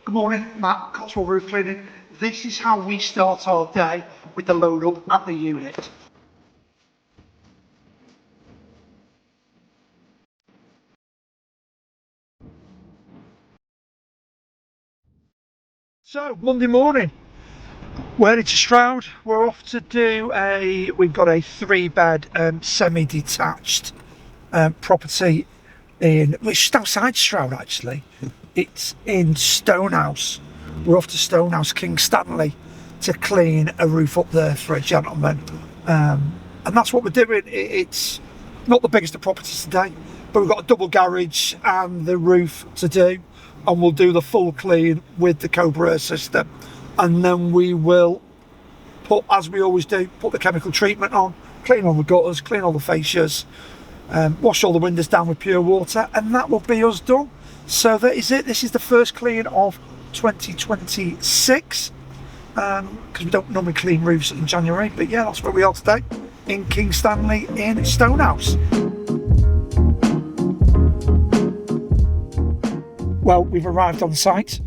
Good morning, Matt, Cotswold Roof Cleaning. This is how we start our day with the load up at the unit. So, Monday morning, we're headed to Stroud. We're off to do we've got a 3-bed semi-detached property which is outside Stroud actually. It's in Stonehouse. We're off to Stonehouse, King Stanley, to clean a roof up there for a gentleman. And that's what we're doing. It's not the biggest of properties today, but we've got a double garage and the roof to do. And we'll do the full clean with the Cobra Air system. And then we will put, as we always do, put the chemical treatment on, clean all the gutters, clean all the fascias, wash all the windows down with pure water, and that will be us done. So that is it. This is the first clean of 2026, because we don't normally clean roofs in January, but yeah, that's where we are today, in King Stanley in Stonehouse. Well, we've arrived on site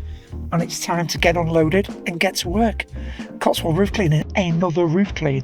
and it's time to get unloaded and get to work. Cotswold Roof Cleaning, another roof clean.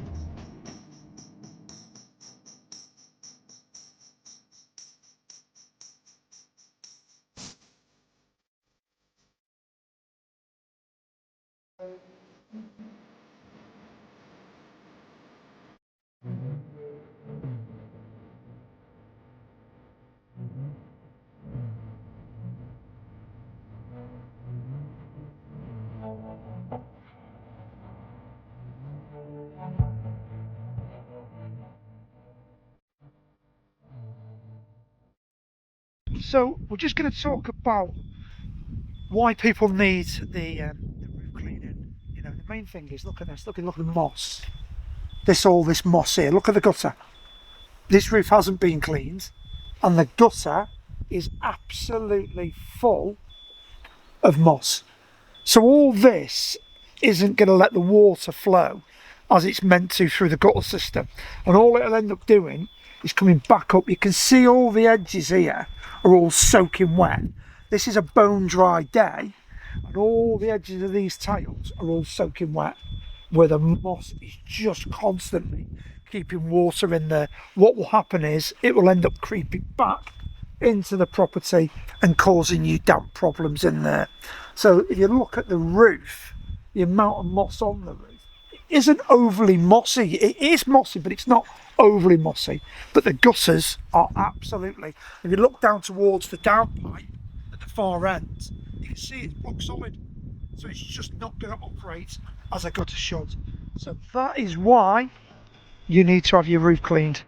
So we're just going to talk about why people need the roof cleaning. You know, the main thing is, look at this, look at the moss. All this moss here, look at the gutter. This roof hasn't been cleaned and the gutter is absolutely full of moss. So all this isn't going to let the water flow as it's meant to through the gutter system. And all it'll end up doing is coming back up. You can see all the edges here are all soaking wet. This is a bone dry day and all the edges of these tiles are all soaking wet, where the moss is just constantly keeping water in there. What will happen is it will end up creeping back into the property and causing you damp problems in there. So if you look at the roof, the amount of moss on the roof isn't overly mossy. It is mossy, but it's not overly mossy. But the gutters are absolutely, if you look down towards the downpipe at the far end, you can see it's rock solid. So it's just not going to operate as a gutter should. So that is why you need to have your roof cleaned.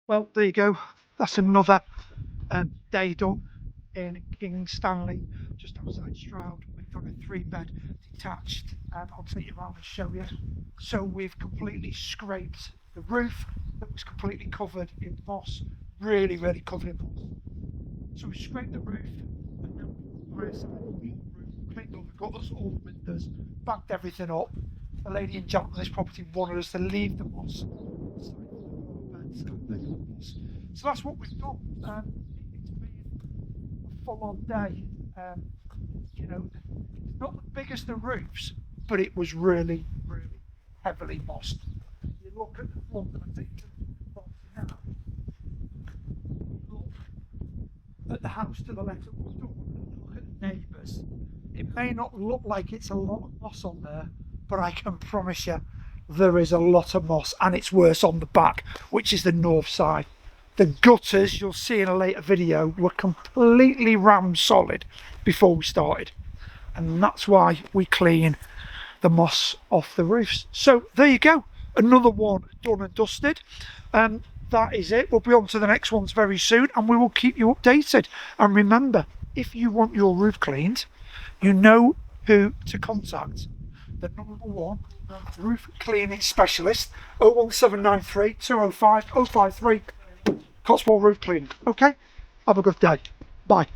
Well, there you go. That's another day done in King Stanley, just outside Stroud. We've got a 3-bed detached, and I'll take you around and show you. So we've completely scraped the roof that was completely covered in moss, really covered in moss. So we scraped the roof and then we cleaned all the gutters, all the windows, backed everything up. The lady in charge of this property wanted us to leave the moss. So that's what we've done. It's been a full-on day. You know, not the biggest of roofs, but it was really heavily mossed. You look at the front, and I think now, at the house to the left, look at the neighbours. It may not look like it's a lot of moss on there, but I can promise you there is a lot of moss, and it's worse on the back, which is the north side. The gutters, you'll see in a later video, were completely rammed solid before we started, and that's why we clean the moss off the roofs. So there you go, another one done and dusted. That is it. We'll be on to the next ones very soon, and we will keep you updated. And remember, if you want your roof cleaned, you know who to contact. The #1 roof cleaning specialist, 01793 205 053, Cotswold Roof Cleaning. Okay, have a good day. Bye.